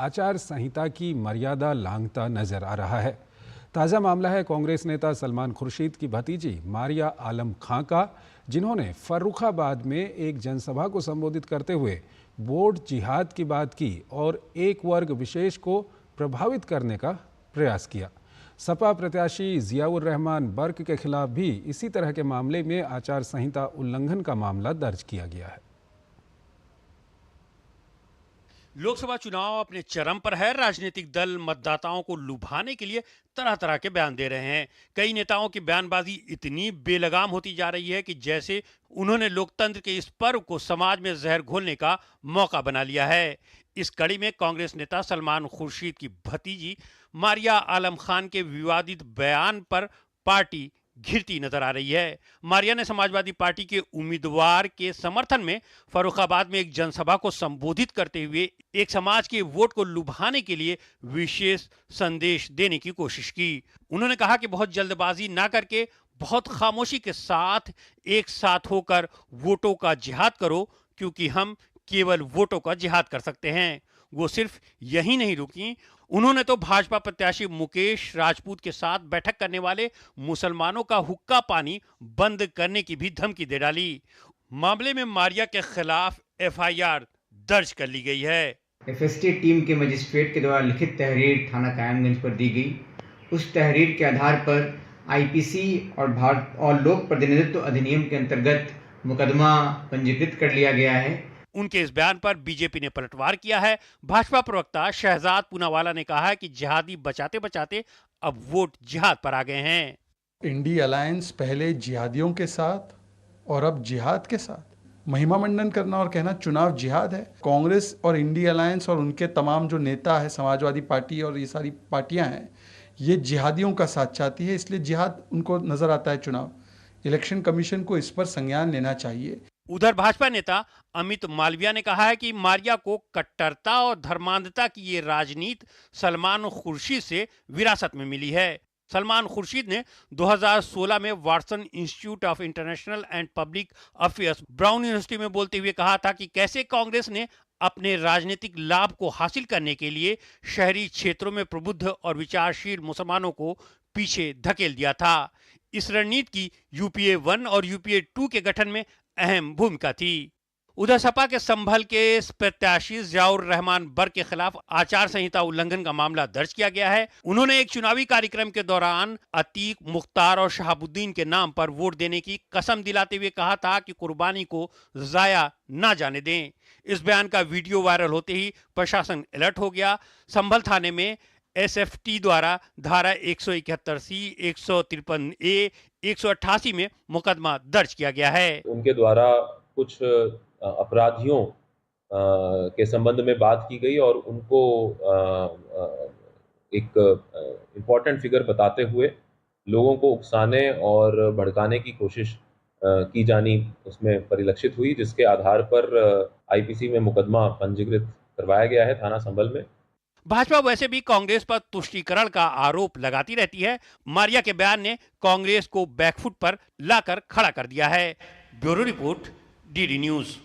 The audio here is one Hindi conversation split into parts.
आचार संहिता की मर्यादा लांघता नजर आ रहा है। ताज़ा मामला है कांग्रेस नेता सलमान खुर्शीद की भतीजी मारिया आलम खां का, जिन्होंने फर्रुखाबाद में एक जनसभा को संबोधित करते हुए वोट जिहाद की बात की और एक वर्ग विशेष को प्रभावित करने का प्रयास किया। सपा प्रत्याशी जियाउर रहमान बर्क के खिलाफ भी इसी तरह के मामले में आचार संहिता उल्लंघन का मामला दर्ज किया गया है। लोकसभा चुनाव अपने चरम पर है। राजनीतिक दल मतदाताओं को लुभाने के लिए तरह तरह के बयान दे रहे हैं। कई नेताओं की बयानबाजी इतनी बेलगाम होती जा रही है कि जैसे उन्होंने लोकतंत्र के इस पर्व को समाज में जहर घोलने का मौका बना लिया है। इस कड़ी में कांग्रेस नेता सलमान खुर्शीद की भतीजी मारिया आलम खान के विवादित बयान पर पार्टी घिरती नजर आ रही है। मारिया ने समाजवादी पार्टी के उम्मीदवार के समर्थन में फर्रुखाबाद में एक जनसभा को संबोधित करते हुए एक समाज के वोट को लुभाने के लिए विशेष संदेश देने की कोशिश की। उन्होंने कहा कि बहुत जल्दबाजी ना करके बहुत खामोशी के साथ एक साथ होकर वोटों का जिहाद करो, क्योंकि हम केवल वोटों का जिहाद कर सकते हैं। वो सिर्फ यही नहीं रुकी, उन्होंने तो भाजपा प्रत्याशी मुकेश राजपूत के साथ बैठक करने वाले मुसलमानों का हुक्का पानी बंद करने की भी धमकी दे डाली। मामले में मारिया के खिलाफ एफआईआर दर्ज कर ली गई है। एफएसटी टीम के मजिस्ट्रेट के द्वारा लिखित तहरीर थाना कायमगंज पर दी गई। उस तहरीर के आधार पर आईपीसी और लोक प्रतिनिधित्व अधिनियम के अंतर्गत मुकदमा पंजीकृत कर लिया गया है। उनके इस बयान पर बीजेपी ने पलटवार किया है। भाजपा प्रवक्ता शहजाद पूनावाला ने कहा है कि जिहादी बचाते बचाते अब वोट जिहाद पर आ गए हैं। इंडी अलायंस पहले जिहादियों के साथ और अब जिहाद के साथ महिमा मंडन करना और कहना चुनाव जिहाद है। कांग्रेस और इंडी अलायंस और उनके तमाम जो नेता है, समाजवादी पार्टी और ये सारी पार्टियां हैं, ये जिहादियों का साथ चाहती है, इसलिए जिहाद उनको नजर आता है। चुनाव इलेक्शन कमीशन को इस पर संज्ञान लेना चाहिए। उधर भाजपा नेता अमित मालविया ने कहा है कि मारिया को कट्टरता और धर्मांधता की ये राजनीति सलमान खुर्शीद से विरासत में मिली है। सलमान खुर्शीद ने 2016 में Watson institute of international and public affairs brown university में बोलते हुए कहा था कि कैसे कांग्रेस ने अपने राजनीतिक लाभ को हासिल करने के लिए शहरी क्षेत्रों में प्रबुद्ध और विचारशील मुसलमानों को पीछे धकेल दिया था। इस रणनीति की यूपीए 1 और यूपीए 2 के गठन में अहम भूमिका थी। उधर सपा के संभल के प्रत्याशी जियाउर रहमान बर्क के खिलाफ आचार संहिता उल्लंघन का मामला दर्ज किया गया है। उन्होंने एक चुनावी कार्यक्रम के दौरान अतीक, मुख्तार और शहाबुद्दीन के नाम पर वोट देने की कसम दिलाते हुए कहा था कि कुर्बानी को जाया ना जाने दें। इस बयान का वीडियो वायरल होते ही प्रशासन अलर्ट हो गया। संभल थाने में एसएफटी द्वारा धारा 171C, 153A, 188 में मुकदमा दर्ज किया गया है। उनके द्वारा कुछ अपराधियों के संबंध में बात की गई और उनको एक इम्पोर्टेंट फिगर बताते हुए लोगों को उकसाने और भड़काने की कोशिश की जानी उसमें परिलक्षित हुई, जिसके आधार पर आईपीसी में मुकदमा पंजीकृत करवाया गया है थाना संभल में। भाजपा वैसे भी कांग्रेस पर तुष्टीकरण का आरोप लगाती रहती है। मारिया के बयान ने कांग्रेस को बैकफुट पर लाकर खड़ा कर दिया है। Bureau report, DD news.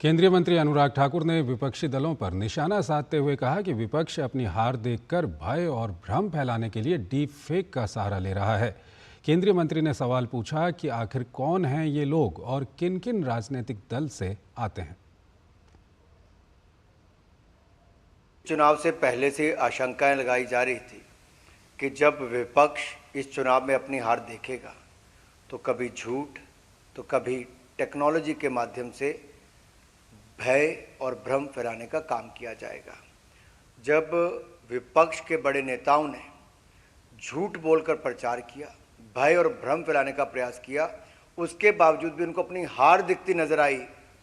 केंद्रीय मंत्री अनुराग ठाकुर ने विपक्षी दलों पर निशाना साधते हुए कहा कि विपक्ष अपनी हार देखकर भय और भ्रम फैलाने के लिए डीप फेक का सहारा ले रहा है। केंद्रीय मंत्री ने सवाल पूछा कि आखिर कौन हैं ये लोग और किन किन राजनीतिक दल से आते हैं। चुनाव से पहले से आशंकाएं लगाई जा रही थी कि जब विपक्ष इस चुनाव में अपनी हार देखेगा तो कभी झूठ तो कभी टेक्नोलॉजी के माध्यम से भय और भ्रम फैलाने का काम किया जाएगा। जब विपक्ष के बड़े नेताओं ने झूठ बोलकर प्रचार किया, भय और भ्रम फैलाने का प्रयास किया, उसके बावजूद भी उनको अपनी हार दिखती नजर आई,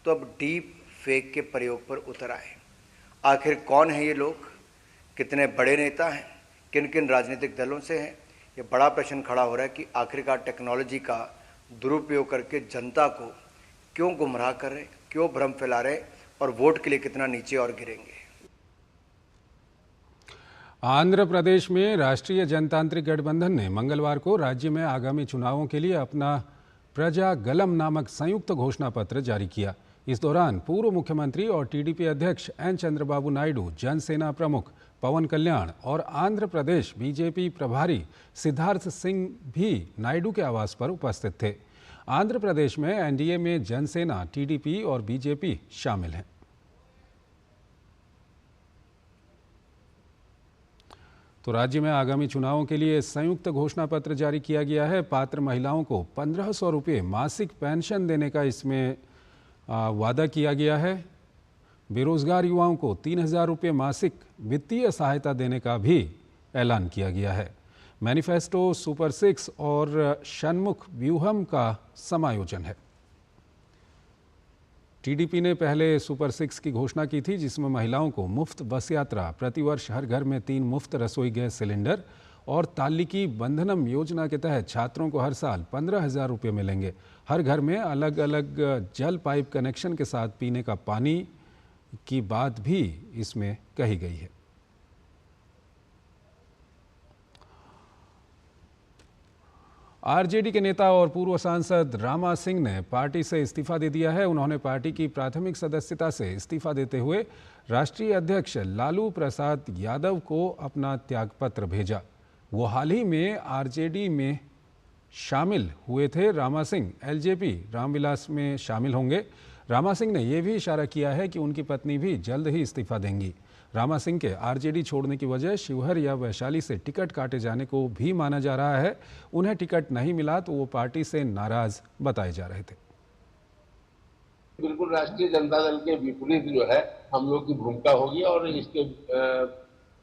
तो अब डीप फेक के प्रयोग पर उतर आए। आखिर कौन है ये लोग, कितने बड़े नेता हैं, किन किन राजनीतिक दलों से हैं, ये बड़ा प्रश्न खड़ा हो रहा है कि आखिरकार टेक्नोलॉजी का दुरुपयोग करके जनता को क्यों गुमराह कर रहे, क्यों भ्रम फैला रहे और वोट के लिए कितना नीचे और गिरेंगे। आंध्र प्रदेश में राष्ट्रीय जनतांत्रिक गठबंधन ने मंगलवार को राज्य में आगामी चुनावों के लिए अपना प्रजा गलम नामक संयुक्त घोषणा पत्र जारी किया। इस दौरान पूर्व मुख्यमंत्री और टीडीपी अध्यक्ष एन चंद्रबाबू नायडू, जनसेना प्रमुख पवन कल्याण और आंध्र प्रदेश बीजेपी प्रभारी सिद्धार्थ सिंह भी नायडू के आवास पर उपस्थित थे। आंध्र प्रदेश में एनडीए में जनसेना, टीडीपी और बीजेपी शामिल हैं। तो राज्य में आगामी चुनावों के लिए संयुक्त घोषणा पत्र जारी किया गया है। पात्र महिलाओं को 1500 रुपये मासिक पेंशन देने का इसमें वादा किया गया है। बेरोजगार युवाओं को 3000 रुपये मासिक वित्तीय सहायता देने का भी ऐलान किया गया है। मैनिफेस्टो, सुपर 6 और षणमुख व्यूहम का समायोजन है। टीडीपी ने पहले सुपर 6 की घोषणा की थी, जिसमें महिलाओं को मुफ्त बस यात्रा, प्रतिवर्ष हर घर में 3 मुफ्त रसोई गैस सिलेंडर और ताल्लिकी बंधनम योजना के तहत छात्रों को हर साल 15,000 रुपये मिलेंगे। हर घर में अलग अलग जल पाइप कनेक्शन के साथ पीने का पानी की बात भी इसमें कही गई है। आरजेडी के नेता और पूर्व सांसद रामा सिंह ने पार्टी से इस्तीफा दे दिया है। उन्होंने पार्टी की प्राथमिक सदस्यता से इस्तीफा देते हुए राष्ट्रीय अध्यक्ष लालू प्रसाद यादव को अपना त्यागपत्र भेजा। वो हाल ही में आरजेडी में शामिल हुए थे। रामा सिंह एलजेपी रामविलास में शामिल होंगे। रामा सिंह ने यह भी इशारा किया है कि उनकी पत्नी भी जल्द ही इस्तीफा देंगी। रामा सिंह के आरजेडी छोड़ने की वजह शिवहर या वैशाली से टिकट काटे जाने को भी माना जा रहा है। उन्हें टिकट नहीं मिला तो वो पार्टी से नाराज बताए जा रहे थे। बिल्कुल राष्ट्रीय जनता दल के विपरीत जो है हम लोग की भूमिका होगी और इसके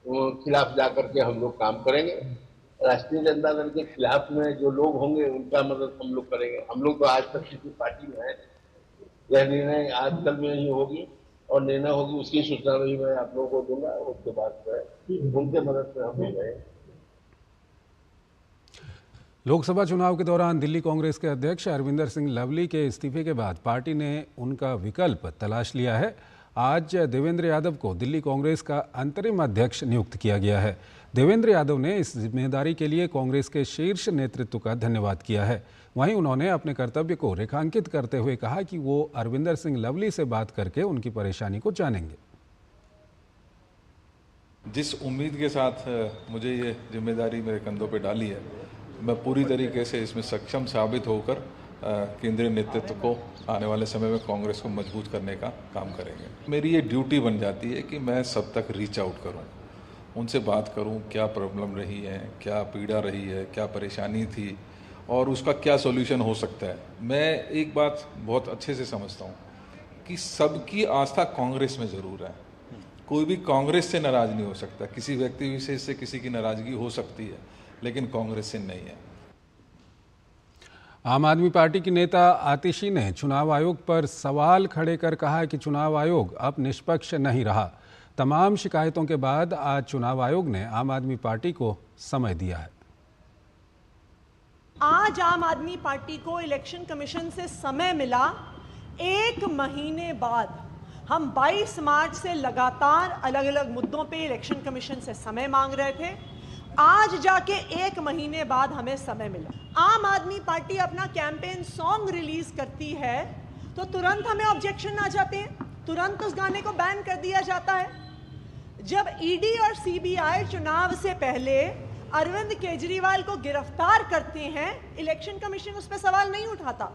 खिलाफ जाकर के हम लोग काम करेंगे। राष्ट्रीय जनता दल के खिलाफ में जो लोग होंगे उनका मदद हम लोग करेंगे। हम लोग तो आज तक किसी पार्टी में है, यह निर्णय आज कल में ही होगी और निर्णय होगी उसकी सूचना भी मैं आप लोगों को दूंगा। उसके बाद उनके मदद से हम लोग गए। लोकसभा चुनाव के दौरान दिल्ली कांग्रेस के अध्यक्ष अरविंदर सिंह लवली के इस्तीफे के बाद पार्टी ने उनका विकल्प तलाश लिया है। आज देवेंद्र यादव को दिल्ली कांग्रेस का अंतरिम अध्यक्ष नियुक्त किया गया है। देवेंद्र यादव ने इस जिम्मेदारी के लिए कांग्रेस के शीर्ष नेतृत्व का धन्यवाद किया है। वहीं उन्होंने अपने कर्तव्य को रेखांकित करते हुए कहा कि वो अरविंदर सिंह लवली से बात करके उनकी परेशानी को जानेंगे। जिस उम्मीद के साथ मुझे ये जिम्मेदारी मेरे कंधों पे डाली है, मैं पूरी तरीके से इसमें सक्षम साबित होकर केंद्रीय नेतृत्व को आने वाले समय में कांग्रेस को मजबूत करने का काम करेंगे। मेरी ये ड्यूटी बन जाती है कि मैं सब तक रीच आउट करूं, उनसे बात करूं, क्या प्रॉब्लम रही है, क्या पीड़ा रही है, क्या परेशानी थी और उसका क्या सॉल्यूशन हो सकता है। मैं एक बात बहुत अच्छे से समझता हूँ कि सबकी आस्था कांग्रेस में ज़रूर है। कोई भी कांग्रेस से नाराज़ नहीं हो सकता। किसी व्यक्ति विशेष से किसी की नाराज़गी हो सकती है, लेकिन कांग्रेस से नहीं है। आम आदमी पार्टी की नेता आतिशी ने चुनाव आयोग पर सवाल खड़े कर कहा कि चुनाव आयोग अब निष्पक्ष नहीं रहा। तमाम शिकायतों के बाद आज चुनाव आयोग ने आम आदमी पार्टी को समय दिया है। आज आम आदमी पार्टी को इलेक्शन कमीशन से समय मिला। 1 महीने बाद हम 22 मार्च से लगातार अलग अलग मुद्दों पे इलेक्शन कमीशन से समय मांग रहे थे। आज जाके 1 महीने बाद हमें समय मिला। आम आदमी पार्टी अपना कैंपेन सॉन्ग रिलीज करती है तो तुरंत हमें ऑब्जेक्शन आ जाते हैं, तुरंत उस गाने को बैन कर दिया जाता है। जब ईडी और सीबीआई चुनाव से पहले अरविंद केजरीवाल को गिरफ्तार करते हैं, इलेक्शन कमीशन उस पर सवाल नहीं उठाता।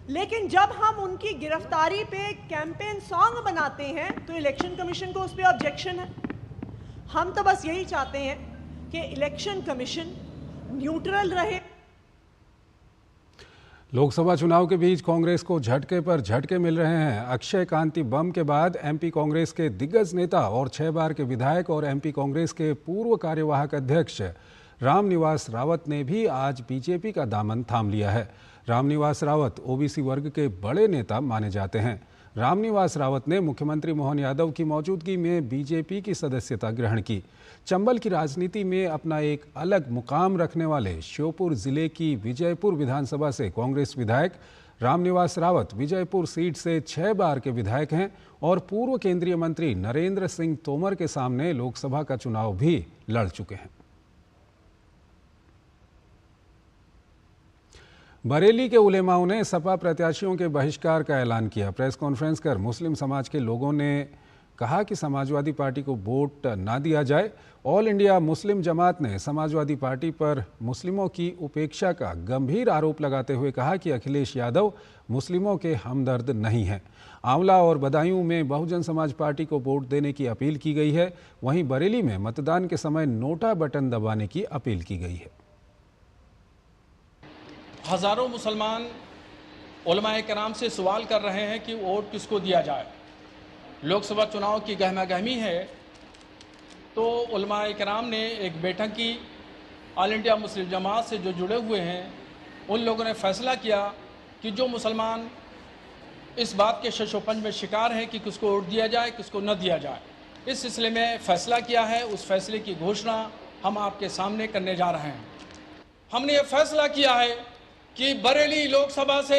लेकिन जब हम उनकी गिरफ्तारी पे कैंपेन सॉन्ग बनाते हैं तो इलेक्शन कमीशन को उस पर ऑब्जेक्शन है। हम तो बस यही चाहते हैं कि इलेक्शन कमीशन न्यूट्रल रहे। लोकसभा चुनाव के बीच कांग्रेस को झटके पर झटके मिल रहे हैं। अक्षय कांति बम के बाद एमपी कांग्रेस के दिग्गज नेता और 6 बार के विधायक और एमपी कांग्रेस के पूर्व कार्यवाहक अध्यक्ष रामनिवास रावत ने भी आज बीजेपी का दामन थाम लिया है। रामनिवास रावत ओबीसी वर्ग के बड़े नेता माने जाते हैं। रामनिवास रावत ने मुख्यमंत्री मोहन यादव की मौजूदगी में बीजेपी की सदस्यता ग्रहण की। चंबल की राजनीति में अपना एक अलग मुकाम रखने वाले श्योपुर जिले की विजयपुर विधानसभा से कांग्रेस विधायक रामनिवास रावत विजयपुर सीट से 6 बार के विधायक हैं और पूर्व केंद्रीय मंत्री नरेंद्र सिंह तोमर के सामने लोकसभा का चुनाव भी लड़ चुके हैं। बरेली के उलेमाओं ने सपा प्रत्याशियों के बहिष्कार का ऐलान किया। प्रेस कॉन्फ्रेंस कर मुस्लिम समाज के लोगों ने कहा कि समाजवादी पार्टी को वोट ना दिया जाए। ऑल इंडिया मुस्लिम जमात ने समाजवादी पार्टी पर मुस्लिमों की उपेक्षा का गंभीर आरोप लगाते हुए कहा कि अखिलेश यादव मुस्लिमों के हमदर्द नहीं हैं। आंवला और बदायूं में बहुजन समाज पार्टी को वोट देने की अपील की गई है। वहीं बरेली में मतदान के समय नोटा बटन दबाने की अपील की गई है। हज़ारों मुसलमान उलमाए कराम से सवाल कर रहे हैं कि वोट किसको दिया जाए। लोकसभा चुनाव की गहमा गहमी है, तो उलमाए कराम ने एक बैठक की। ऑल इंडिया मुस्लिम जमात से जो जुड़े हुए हैं उन लोगों ने फैसला किया कि जो मुसलमान इस बात के शशोपंज में शिकार हैं कि किसको वोट दिया जाए किसको न दिया जाए, इस सिलसिले में फैसला किया है। उस फैसले की घोषणा हम आपके सामने करने जा रहे हैं। हमने ये फैसला किया है कि बरेली लोकसभा से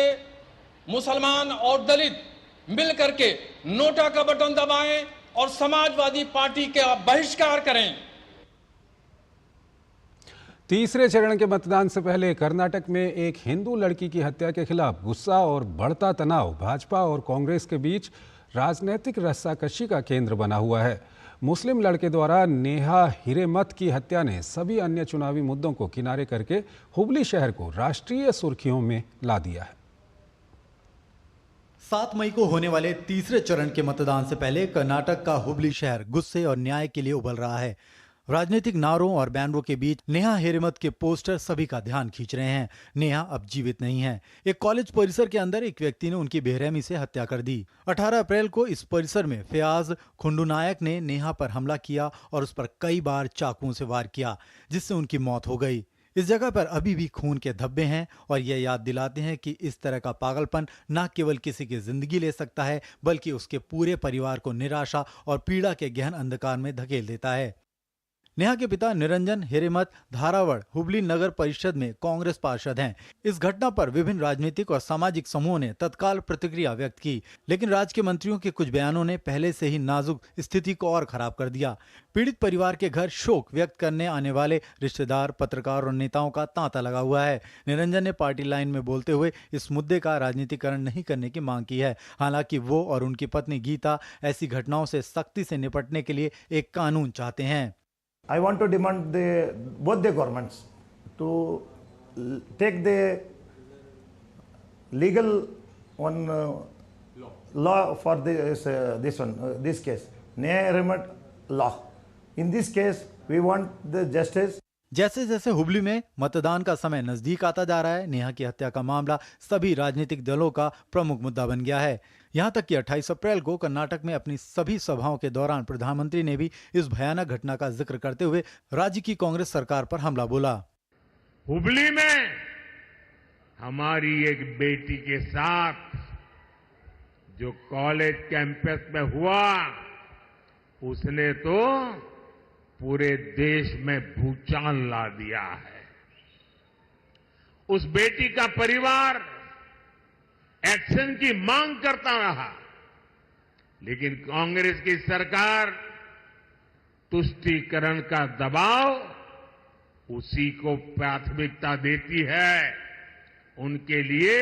मुसलमान और दलित मिल करके नोटा का बटन दबाएं और समाजवादी पार्टी का बहिष्कार करें। तीसरे चरण के मतदान से पहले कर्नाटक में एक हिंदू लड़की की हत्या के खिलाफ गुस्सा और बढ़ता तनाव भाजपा और कांग्रेस के बीच राजनीतिक रस्साकशी का केंद्र बना हुआ है। मुस्लिम लड़के द्वारा नेहा हिरेमत की हत्या ने सभी अन्य चुनावी मुद्दों को किनारे करके हुबली शहर को राष्ट्रीय सुर्खियों में ला दिया है। 7 मई को होने वाले तीसरे चरण के मतदान से पहले कर्नाटक का हुबली शहर गुस्से और न्याय के लिए उबल रहा है। राजनीतिक नारों और बैनरों के बीच नेहा हिरेमत के पोस्टर सभी का ध्यान खींच रहे हैं। नेहा अब जीवित नहीं है। एक कॉलेज परिसर के अंदर एक व्यक्ति ने उनकी बेरहमी से हत्या कर दी। 18 अप्रैल को इस परिसर में फयाज खुंडुनायक ने नेहा पर हमला किया और उस पर कई बार चाकुओं से वार किया, जिससे उनकी मौत हो गई। इस जगह पर अभी भी खून के धब्बे हैं और यह याद दिलाते हैं कि इस तरह का पागलपन न केवल किसी की जिंदगी ले सकता है, बल्कि उसके पूरे परिवार को निराशा और पीड़ा के गहन अंधकार में धकेल देता है। नेहा के पिता निरंजन हिरेमत धारावड़ हुबली नगर परिषद में कांग्रेस पार्षद हैं। इस घटना पर विभिन्न राजनीतिक और सामाजिक समूहों ने तत्काल प्रतिक्रिया व्यक्त की, लेकिन राज्य के मंत्रियों के कुछ बयानों ने पहले से ही नाजुक स्थिति को और खराब कर दिया। पीड़ित परिवार के घर शोक व्यक्त करने आने वाले रिश्तेदार, पत्रकार और नेताओं का तांता लगा हुआ है। निरंजन ने पार्टी लाइन में बोलते हुए इस मुद्दे का राजनीतिकरण नहीं करने की मांग की है। हालांकि वो और उनकी पत्नी गीता ऐसी घटनाओं से सख्ती से निपटने के लिए एक कानून चाहते हैं। I want to demand both the governments to take the legal law for this case, Neha Hiremat law. In this case, we want the justice. जैसे जैसे हुबली में मतदान का समय नजदीक आता जा रहा है, नेहा की हत्या का मामला सभी राजनीतिक दलों का प्रमुख मुद्दा बन गया है। यहां तक कि 28 अप्रैल को कर्नाटक में अपनी सभी सभाओं के दौरान प्रधानमंत्री ने भी इस भयानक घटना का जिक्र करते हुए राज्य की कांग्रेस सरकार पर हमला बोला। हुबली में हमारी एक बेटी के साथ जो कॉलेज कैंपस में हुआ, उसने तो पूरे देश में भूचाल ला दिया है। उस बेटी का परिवार एक्शन की मांग करता रहा, लेकिन कांग्रेस की सरकार तुष्टीकरण का दबाव उसी को प्राथमिकता देती है। उनके लिए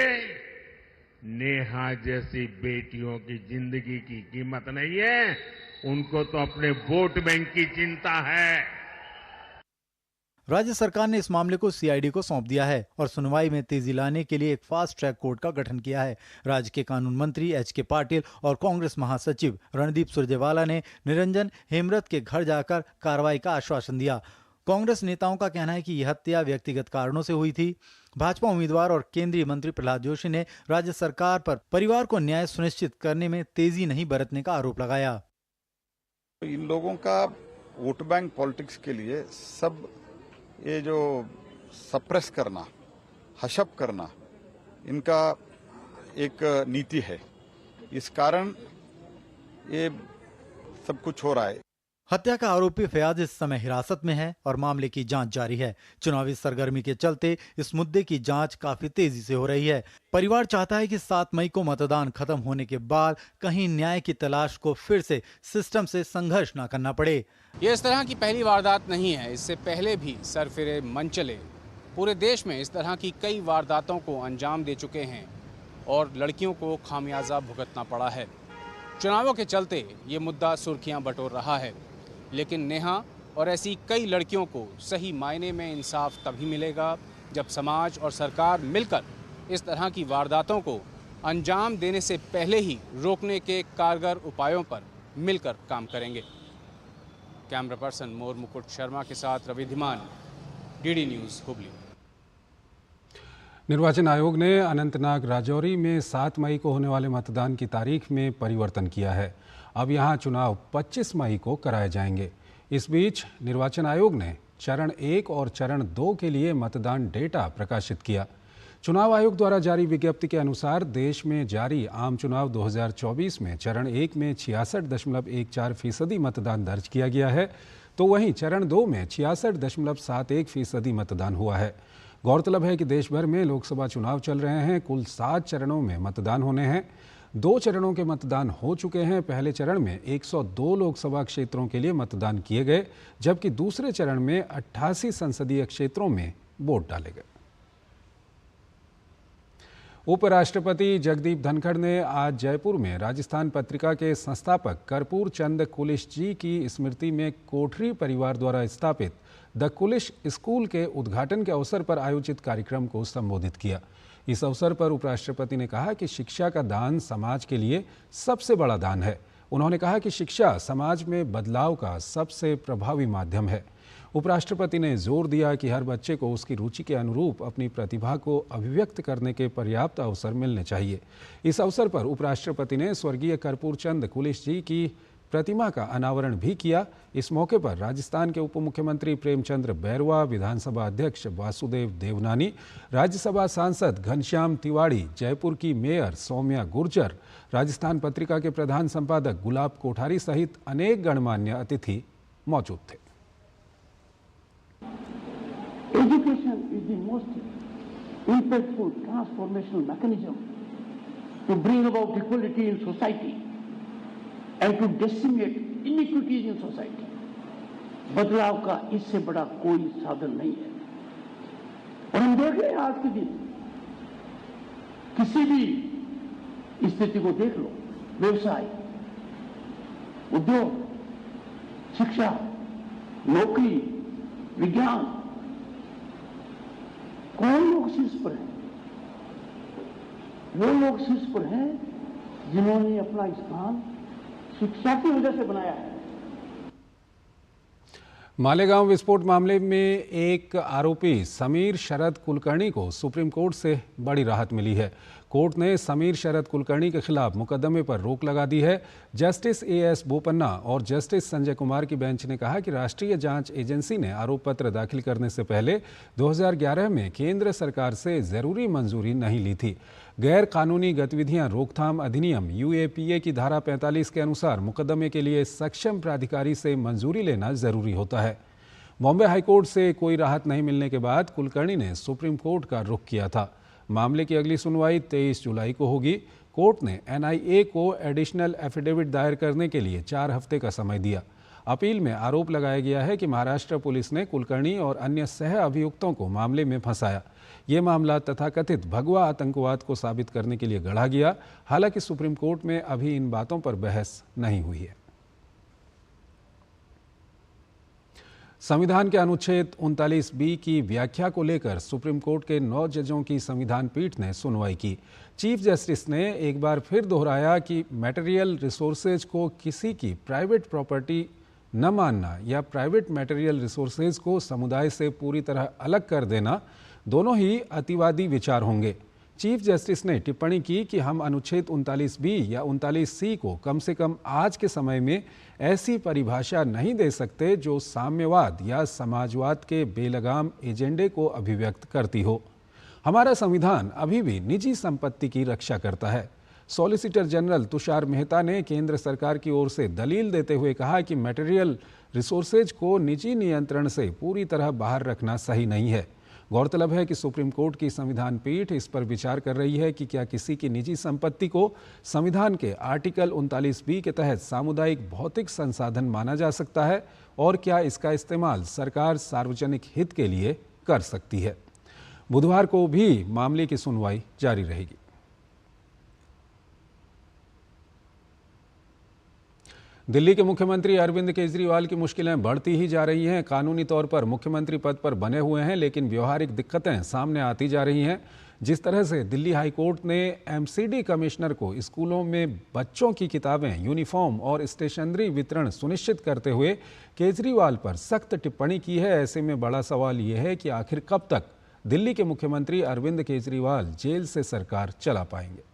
नेहा जैसी बेटियों की जिंदगी की कीमत नहीं है, उनको तो अपने वोट बैंक की चिंता है। राज्य सरकार ने इस मामले को सीआईडी को सौंप दिया है और सुनवाई में तेजी लाने के लिए एक फास्ट ट्रैक कोर्ट का गठन किया है। राज्य के कानून मंत्री एचके पाटिल और कांग्रेस महासचिव रणदीप सुरजेवाला ने निरंजन हेमरत के घर जाकर कार्रवाई का आश्वासन दिया। कांग्रेस नेताओं का कहना है कि यह हत्या व्यक्तिगत कारणों से हुई थी। भाजपा उम्मीदवार और केंद्रीय मंत्री प्रहलाद जोशी ने राज्य सरकार पर परिवार को न्याय सुनिश्चित करने में तेजी नहीं बरतने का आरोप लगाया। इन लोगों का वोट बैंक पॉलिटिक्स के लिए सब ये जो सप्रेस करना, हशप करना, इनका एक नीति है। इस कारण ये सब कुछ हो रहा है। हत्या का आरोपी फयाज इस समय हिरासत में है और मामले की जांच जारी है। चुनावी सरगर्मी के चलते इस मुद्दे की जांच काफी तेजी से हो रही है। परिवार चाहता है कि 7 मई को मतदान खत्म होने के बाद कहीं न्याय की तलाश को फिर से सिस्टम से संघर्ष न करना पड़े। ये इस तरह की पहली वारदात नहीं है। इससे पहले भी सरफिरे मन चले। पूरे देश में इस तरह की कई वारदातों को अंजाम दे चुके हैं और लड़कियों को खामियाजा भुगतना पड़ा है। चुनावों के चलते ये मुद्दा सुर्खियां बटोर रहा है, लेकिन नेहा और ऐसी कई लड़कियों को सही मायने में इंसाफ तभी मिलेगा जब समाज और सरकार मिलकर इस तरह की वारदातों को अंजाम देने से पहले ही रोकने के कारगर उपायों पर मिलकर काम करेंगे। कैमरा पर्सन मोर मुकुट शर्मा के साथ रवि धीमान, डीडी न्यूज़ हुबली। निर्वाचन आयोग ने अनंतनाग राजौरी में 7 मई को होने वाले मतदान की तारीख में परिवर्तन किया है। अब यहां चुनाव 25 मई को कराए जाएंगे। इस बीच निर्वाचन आयोग ने चरण 1 और चरण 2 के लिए मतदान डेटा प्रकाशित किया। चुनाव आयोग द्वारा जारी विज्ञप्ति के अनुसार देश में जारी आम चुनाव 2024 में चरण 1 में 66.14% मतदान दर्ज किया गया है, तो वहीं चरण 2 में 66.71% मतदान हुआ है। गौरतलब है कि देश भर में लोकसभा चुनाव चल रहे हैं। कुल 7 चरणों में मतदान होने हैं। 2 चरणों के मतदान हो चुके हैं। पहले चरण में 102 लोकसभा क्षेत्रों के लिए मतदान किए गए, जबकि दूसरे चरण में 88 संसदीय क्षेत्रों में वोट डाले गए। उपराष्ट्रपति जगदीप धनखड़ ने आज जयपुर में राजस्थान पत्रिका के संस्थापक कर्पूर चंद कुलिश जी की स्मृति में कोठरी परिवार द्वारा स्थापित द कुलिश स्कूल के उद्घाटन के अवसर पर आयोजित कार्यक्रम को संबोधित किया। इस अवसर पर उपराष्ट्रपति ने कहा कि शिक्षा का दान समाज के लिए सबसे बड़ा दान है। उन्होंने कहा कि शिक्षा समाज में बदलाव का सबसे प्रभावी माध्यम है। उपराष्ट्रपति ने जोर दिया कि हर बच्चे को उसकी रुचि के अनुरूप अपनी प्रतिभा को अभिव्यक्त करने के पर्याप्त अवसर मिलने चाहिए। इस अवसर पर उपराष्ट्रपति ने स्वर्गीय कर्पूर चंद कुलिश जी की प्रतिमा का अनावरण भी किया। इस मौके पर राजस्थान के उप मुख्यमंत्री प्रेमचंद्र बैरवा, विधानसभा अध्यक्ष वासुदेव देवनानी, राज्यसभा सांसद घनश्याम तिवाड़ी, जयपुर की मेयर सौम्या गुर्जर, राजस्थान पत्रिका के प्रधान संपादक गुलाब कोठारी सहित अनेक गणमान्य अतिथि मौजूद थे। Education is the most impactful transformational mechanism to bring about equality in society and to decimate inequities in society. बदलाव का इससे बड़ा कोई साधन नहीं है। और हम देख रहे हैं आज के दिन किसी भी स्थिति को देख लो, व्यवसाय, उद्योग, शिक्षा, नौकरी, विज्ञान, कौन लोग शीर्ष पर हैं? वो लोग शीर्ष पर हैं जिन्होंने अपना स्थान शिक्षा की वजह से बनाया है। मालेगांव विस्फोट मामले में एक आरोपी समीर शरद कुलकर्णी को सुप्रीम कोर्ट से बड़ी राहत मिली है। कोर्ट ने समीर शरद कुलकर्णी के खिलाफ मुकदमे पर रोक लगा दी है। जस्टिस एएस बोपन्ना और जस्टिस संजय कुमार की बेंच ने कहा कि राष्ट्रीय जांच एजेंसी ने आरोप पत्र दाखिल करने से पहले 2011 में केंद्र सरकार से जरूरी मंजूरी नहीं ली थी। गैर कानूनी गतिविधियां रोकथाम अधिनियम यूएपीए की धारा 45 के अनुसार मुकदमे के लिए सक्षम प्राधिकारी से मंजूरी लेना जरूरी होता है। बॉम्बे हाईकोर्ट से कोई राहत नहीं मिलने के बाद कुलकर्णी ने सुप्रीम कोर्ट का रुख किया था। मामले की अगली सुनवाई 23 जुलाई को होगी। कोर्ट ने एनआईए को एडिशनल एफिडेविट दायर करने के लिए 4 हफ्ते का समय दिया। अपील में आरोप लगाया गया है कि महाराष्ट्र पुलिस ने कुलकर्णी और अन्य सह अभियुक्तों को मामले में फंसाया। ये मामला तथाकथित भगवा आतंकवाद को साबित करने के लिए गढ़ा गया। हालांकि सुप्रीम कोर्ट में अभी इन बातों पर बहस नहीं हुई है। संविधान के अनुच्छेद 39B की व्याख्या को लेकर सुप्रीम कोर्ट के 9 जजों की संविधान पीठ ने सुनवाई की। चीफ जस्टिस ने एक बार फिर दोहराया कि मटेरियल रिसोर्सेज को किसी की प्राइवेट प्रॉपर्टी न मानना या प्राइवेट मटेरियल रिसोर्सेज को समुदाय से पूरी तरह अलग कर देना दोनों ही अतिवादी विचार होंगे। चीफ जस्टिस ने टिप्पणी की कि हम अनुच्छेद 39B या 39C को कम से कम आज के समय में ऐसी परिभाषा नहीं दे सकते जो साम्यवाद या समाजवाद के बेलगाम एजेंडे को अभिव्यक्त करती हो। हमारा संविधान अभी भी निजी संपत्ति की रक्षा करता है। सॉलिसिटर जनरल तुषार मेहता ने केंद्र सरकार की ओर से दलील देते हुए कहा कि मटेरियल रिसोर्सेज को निजी नियंत्रण से पूरी तरह बाहर रखना सही नहीं है। गौरतलब है कि सुप्रीम कोर्ट की संविधान पीठ इस पर विचार कर रही है कि क्या किसी की निजी संपत्ति को संविधान के आर्टिकल 39B के तहत सामुदायिक भौतिक संसाधन माना जा सकता है और क्या इसका इस्तेमाल सरकार सार्वजनिक हित के लिए कर सकती है। बुधवार को भी मामले की सुनवाई जारी रहेगी। दिल्ली के मुख्यमंत्री अरविंद केजरीवाल की मुश्किलें बढ़ती ही जा रही हैं। कानूनी तौर पर मुख्यमंत्री पद पर बने हुए हैं, लेकिन व्यवहारिक दिक्कतें सामने आती जा रही हैं। जिस तरह से दिल्ली हाई कोर्ट ने एमसीडी कमिश्नर को स्कूलों में बच्चों की किताबें, यूनिफॉर्म और स्टेशनरी वितरण सुनिश्चित करते हुए केजरीवाल पर सख्त टिप्पणी की है, ऐसे में बड़ा सवाल यह है कि आखिर कब तक दिल्ली के मुख्यमंत्री अरविंद केजरीवाल जेल से सरकार चला पाएंगे।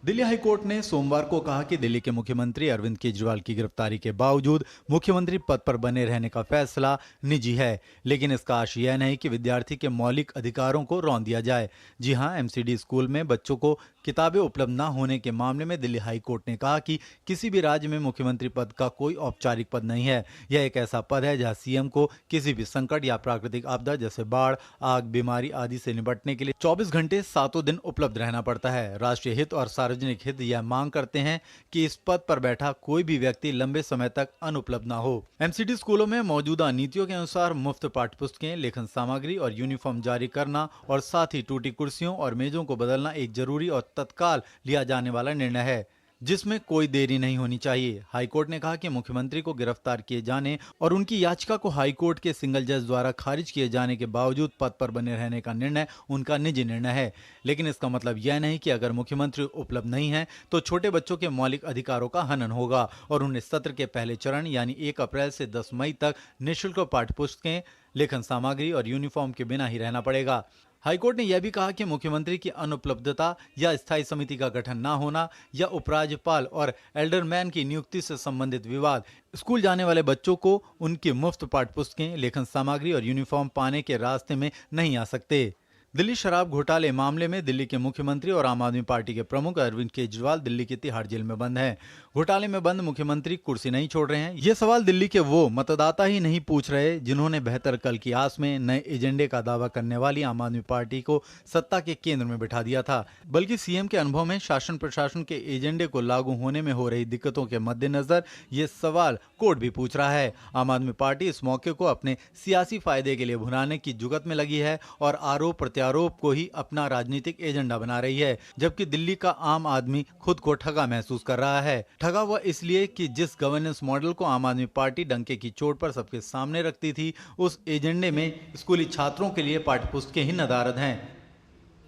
दिल्ली हाई कोर्ट ने सोमवार को कहा कि दिल्ली के मुख्यमंत्री अरविंद केजरीवाल की गिरफ्तारी के बावजूद मुख्यमंत्री पद पर बने रहने का फैसला निजी है, लेकिन इसका आशय यह नहीं कि विद्यार्थी के मौलिक अधिकारों को रौंद दिया जाए। जी हां, एमसीडी स्कूल में बच्चों को किताबें उपलब्ध न होने के मामले में दिल्ली हाई कोर्ट ने कहा कि किसी भी राज्य में मुख्यमंत्री पद का कोई औपचारिक पद नहीं है। यह एक ऐसा पद है जहां सीएम को किसी भी संकट या प्राकृतिक आपदा जैसे बाढ़, आग, बीमारी आदि से निपटने के लिए 24 घंटे सातों दिन उपलब्ध रहना पड़ता है। राष्ट्रीय हित और सार्वजनिक हित यह मांग करते हैं कि इस पद पर बैठा कोई भी व्यक्ति लंबे समय तक अनुपलब्ध न हो। एमसीडी स्कूलों में मौजूदा नीतियों के अनुसार मुफ्त पाठ्यपुस्तकें, लेखन सामग्री और यूनिफॉर्म जारी करना और साथ ही टूटी कुर्सियों और मेजों को बदलना एक जरूरी और तत्काल लिया जाने वाला निर्णय है, जिसमें कोई देरी नहीं होनी चाहिए। हाईकोर्ट ने कहा कि मुख्यमंत्री को गिरफ्तार किए जाने और उनकी याचिका को हाईकोर्ट के सिंगल जज द्वारा खारिज किए जाने के बावजूद पद पर बने रहने का निर्णय उनका निजी निर्णय है, लेकिन इसका मतलब यह नहीं कि अगर मुख्यमंत्री उपलब्ध नहीं है तो छोटे बच्चों के मौलिक अधिकारों का हनन होगा और उन्हें सत्र के पहले चरण यानी 1 अप्रैल से 10 मई तक निःशुल्क पाठ्यपुस्तकें, लेखन सामग्री और यूनिफॉर्म के बिना ही रहना पड़ेगा। हाईकोर्ट ने यह भी कहा कि मुख्यमंत्री की अनुपलब्धता या स्थायी समिति का गठन न होना या उपराज्यपाल और एल्डरमैन की नियुक्ति से संबंधित विवाद स्कूल जाने वाले बच्चों को उनकी मुफ्त पाठ्यपुस्तकें, लेखन सामग्री और यूनिफॉर्म पाने के रास्ते में नहीं आ सकते। दिल्ली शराब घोटाले मामले में दिल्ली के मुख्यमंत्री और आम आदमी पार्टी के प्रमुख अरविंद केजरीवाल दिल्ली की तिहाड़ जेल में बंद हैं। घोटाले में बंद मुख्यमंत्री कुर्सी नहीं छोड़ रहे हैं। ये सवाल दिल्ली के वो मतदाता ही नहीं पूछ रहे जिन्होंने बेहतर कल की आस में नए एजेंडे का दावा करने वाली आम आदमी पार्टी को सत्ता के केंद्र में बिठा दिया था, बल्कि सीएम के अनुभव में शासन प्रशासन के एजेंडे को लागू होने में हो रही दिक्कतों के मद्देनजर ये सवाल कोर्ट भी पूछ रहा है। आम आदमी पार्टी इस मौके को अपने सियासी फायदे के लिए भुनाने की जुगत में लगी है और आरोप प्रत्यारोप को ही अपना राजनीतिक एजेंडा बना रही है, जबकि दिल्ली का आम आदमी खुद को ठगा महसूस कर रहा है। ठगा हुआ इसलिए कि जिस गवर्नेंस मॉडल को आम आदमी पार्टी डंके की चोट पर सबके सामने रखती थी, उस एजेंडे में स्कूली छात्रों के लिए पाठ्यपुस्तकें ही नदारद हैं।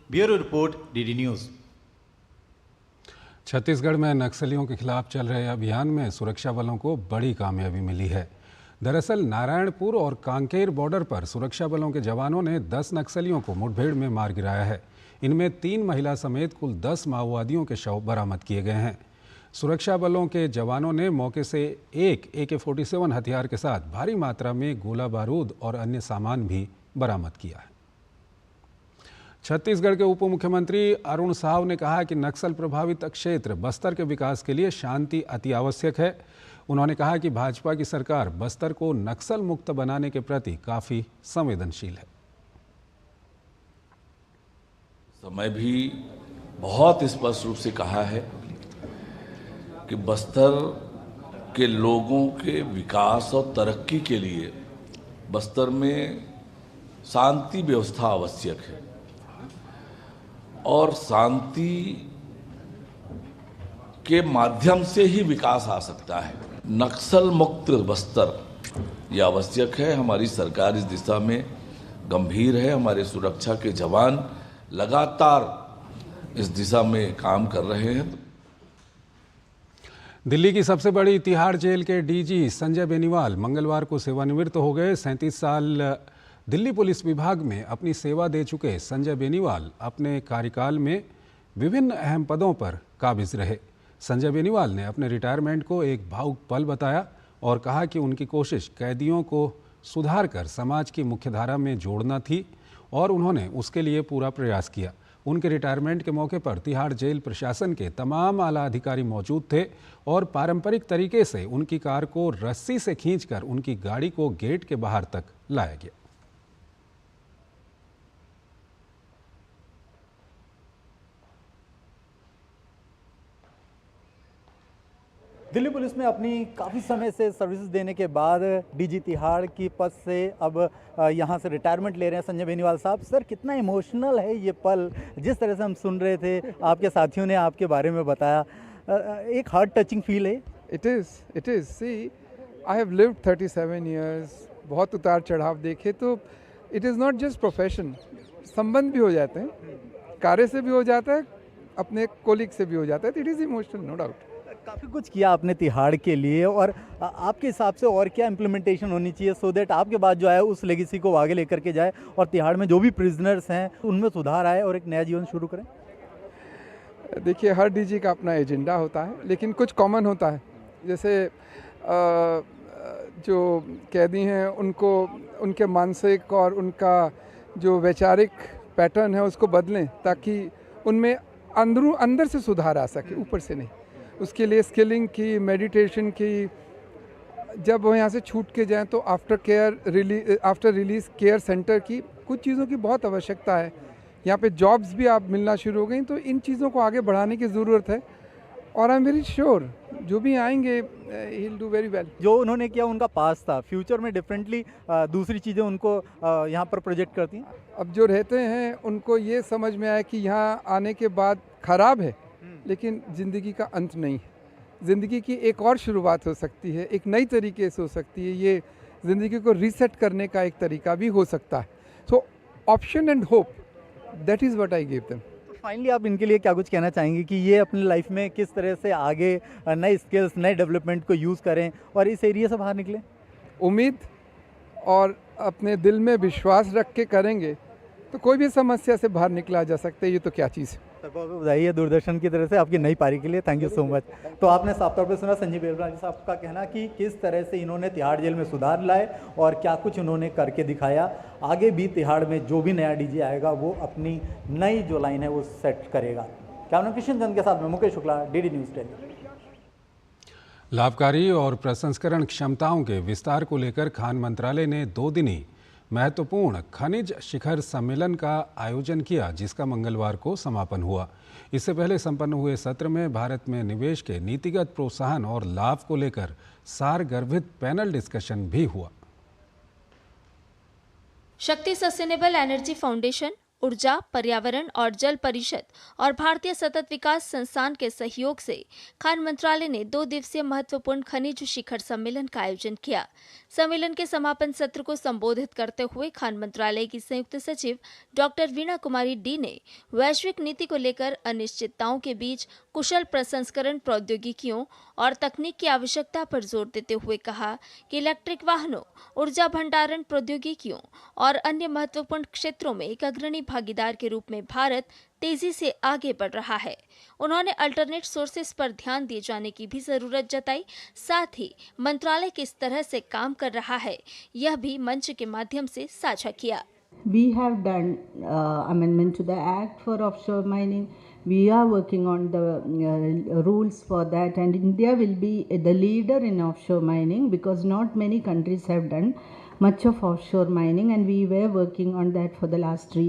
Bureau report, DD news. Chhattisgarh में नक्सलियों के खिलाफ चल रहे अभियान में सुरक्षा बलों को बड़ी कामयाबी मिली है। दरअसल नारायणपुर और कांकेर बॉर्डर पर सुरक्षा बलों के जवानों ने 10 नक्सलियों को मुठभेड़ में मार गिराया है। इनमें 3 महिला समेत कुल 10 माओवादियों के शव बरामद किए गए हैं। सुरक्षा बलों के जवानों ने मौके से एक AK-47 हथियार के साथ भारी मात्रा में गोला बारूद और अन्य सामान भी बरामद किया है। छत्तीसगढ़ के उप मुख्यमंत्री अरुण साव ने कहा कि नक्सल प्रभावित क्षेत्र बस्तर के विकास के लिए शांति अति आवश्यक है। उन्होंने कहा कि भाजपा की सरकार बस्तर को नक्सल मुक्त बनाने के प्रति काफी संवेदनशील है। समय भी बहुत स्पष्ट रूप से कहा है कि बस्तर के लोगों के विकास और तरक्की के लिए बस्तर में शांति व्यवस्था आवश्यक है और शांति के माध्यम से ही विकास आ सकता है। नक्सल मुक्त बस्तर यह आवश्यक है। हमारी सरकार इस दिशा में गंभीर है। हमारे सुरक्षा के जवान लगातार इस दिशा में काम कर रहे हैं। दिल्ली की सबसे बड़ी तिहाड़ जेल के डीजी संजय बेनीवाल मंगलवार को सेवानिवृत्त हो गए। 37 साल दिल्ली पुलिस विभाग में अपनी सेवा दे चुके संजय बेनीवाल अपने कार्यकाल में विभिन्न अहम पदों पर काबिज रहे। संजय बेनीवाल ने अपने रिटायरमेंट को एक भावुक पल बताया और कहा कि उनकी कोशिश कैदियों को सुधार कर समाज की मुख्यधारा में जोड़ना थी और उन्होंने उसके लिए पूरा प्रयास किया। उनके रिटायरमेंट के मौके पर तिहाड़ जेल प्रशासन के तमाम आला अधिकारी मौजूद थे और पारंपरिक तरीके से उनकी कार को रस्सी से खींचकर उनकी गाड़ी को गेट के बाहर तक लाया गया। दिल्ली पुलिस में अपनी काफ़ी समय से सर्विसेज देने के बाद डीजी तिहाड़ की पद से अब यहाँ से रिटायरमेंट ले रहे हैं संजय बेनीवाल साहब। सर, कितना इमोशनल है ये पल, जिस तरह से हम सुन रहे थे, आपके साथियों ने आपके बारे में बताया, एक हार्ट टचिंग फील है। It is see I have lived 37 years, बहुत उतार चढ़ाव देखे, तो it is not just profession, संबंध भी हो जाते हैं, कार्य से भी हो जाता है, अपने कोलिग से भी हो जाता है। It is emotional, no doubt. काफ़ी कुछ किया आपने तिहाड़ के लिए, और आपके हिसाब से और क्या इम्प्लीमेंटेशन होनी चाहिए सो दैट आपके बाद जो है उस लेगेसी को आगे लेकर के जाए और तिहाड़ में जो भी प्रिजनर्स हैं उनमें सुधार आए और एक नया जीवन शुरू करें? देखिए, हर डीजी का अपना एजेंडा होता है, लेकिन कुछ कॉमन होता है। जैसे जो कैदी हैं उनको उनके मानसिक और उनका जो वैचारिक पैटर्न है उसको बदलें, ताकि उनमें अंदर से सुधार आ सके, ऊपर से नहीं। उसके लिए स्किलिंग की, मेडिटेशन की, जब वो यहाँ से छूट के जाएं तो आफ्टर रिलीज़ केयर सेंटर की कुछ चीज़ों की बहुत आवश्यकता है। यहाँ पे जॉब्स भी आप मिलना शुरू हो गई, तो इन चीज़ों को आगे बढ़ाने की ज़रूरत है, और आई एम वेरी श्योर जो भी आएंगे he will do very well. जो उन्होंने किया उनका पास था, फ्यूचर में डिफरेंटली दूसरी चीज़ें उनको यहाँ पर प्रोजेक्ट करती हैं। अब जो रहते हैं उनको ये समझ में आया कि यहाँ आने के बाद ख़राब है, लेकिन ज़िंदगी का अंत नहीं है। ज़िंदगी की एक और शुरुआत हो सकती है, एक नई तरीके से हो सकती है। ये ज़िंदगी को रीसेट करने का एक तरीका भी हो सकता है। So option and hope, that is what I give them. Finally आप इनके लिए क्या कुछ कहना चाहेंगे कि ये अपनी लाइफ में किस तरह से आगे नए स्किल्स, नए डेवलपमेंट को यूज़ करें और इस एरिया से बाहर निकलें? उम्मीद और अपने दिल में विश्वास रख के करेंगे तो कोई भी समस्या से बाहर निकला जा सकता है। ये तो क्या चीज़ है। बताइए दूरदर्शन की तरफ से आपकी नई पारी के लिए थैंक यू सो मच। तो आपने साफ तौर पे सुना संजय बेनीवाल साहब का कहना कि किस तरह से इन्होंने तिहाड़ जेल में सुधार लाए और क्या कुछ उन्होंने करके दिखाया। आगे भी तिहाड़ में जो भी नया डीजी आएगा वो अपनी नई जो लाइन है वो सेट करेगा। कैमरा किशन चंद के साथ में मुकेश शुक्ला, डीडी न्यूज़ दिल्ली। लाभकारी और प्रसंस्करण क्षमताओं के विस्तार को लेकर खान मंत्रालय ने 2 दिनी महत्वपूर्ण खनिज शिखर सम्मेलन का आयोजन किया, जिसका मंगलवार को समापन हुआ। इससे पहले संपन्न हुए सत्र में भारत में निवेश के नीतिगत प्रोत्साहन और लाभ को लेकर सारगर्भित पैनल डिस्कशन भी हुआ। शक्ति सस्टेनेबल एनर्जी फाउंडेशन, ऊर्जा, पर्यावरण और जल परिषद और भारतीय सतत विकास संस्थान के सहयोग से खान मंत्रालय ने 2 दिवसीय महत्वपूर्ण खनिज शिखर सम्मेलन का आयोजन किया। सम्मेलन के समापन सत्र को संबोधित करते हुए खान मंत्रालय की संयुक्त सचिव डॉक्टर वीणा कुमारी डी ने वैश्विक नीति को लेकर अनिश्चितताओं के बीच कुशल प्रसंस्करण प्रौद्योगिकियों और तकनीक की आवश्यकता पर जोर देते हुए कहा कि इलेक्ट्रिक वाहनों, ऊर्जा भंडारण प्रौद्योगिकियों और अन्य महत्वपूर्ण क्षेत्रों में एक अग्रणी भागीदार के रूप में भारत तेजी से आगे बढ़ रहा है। उन्होंने अल्टरनेट सोर्सेस पर ध्यान दिए जाने की भी जरूरत जताई। साथ ही मंत्रालय किस तरह से काम कर रहा है यह भी मंच के माध्यम से साझा किया। We have done amendment to the Act for offshore mining. We are working on the rules for that, and India will be the leader in offshore mining because not many countries have done much of offshore mining, and we were working on that for the last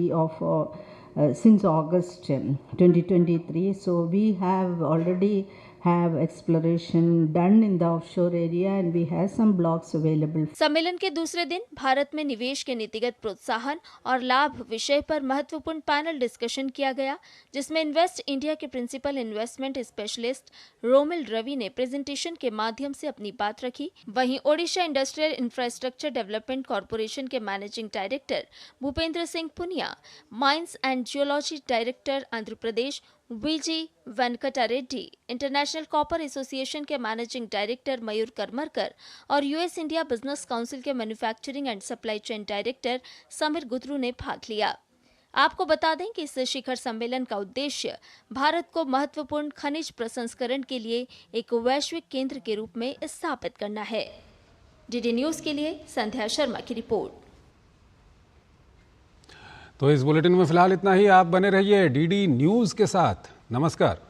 since August 2023. So we have already have exploration done in the offshore area and we have some blocks available. सम्मेलन के दूसरे दिन भारत में निवेश के नीतिगत प्रोत्साहन और लाभ विषय पर महत्वपूर्ण पैनल डिस्कशन किया गया, जिसमें इन्वेस्ट इंडिया के principal investment specialist Romil Ravi ने प्रेजेंटेशन के माध्यम से अपनी बात रखी। वहीं Odisha industrial infrastructure development corporation के managing director Bhupendra Singh Punia, mines and geology director Andhra Pradesh VG Venkata Reddy, international copper association के मैनेजिंग डायरेक्टर मयूर करमरकर और यूएस इंडिया बिजनेस काउंसिल के manufacturing and supply chain director Sameer Guthru ने भाग लिया। आपको बता दें कि इस शिखर सम्मेलन का उद्देश्य भारत को महत्वपूर्ण खनिज प्रसंस्करण के लिए एक वैश्विक केंद्र के रूप में स्थापित करना है। डीडी न्यूज़ के लिए संध्या शर्मा की रिपोर्ट। तो इस बुलेटिन में फिलहाल इतना ही। आप बने रहिए डीडी न्यूज़ के साथ। नमस्कार।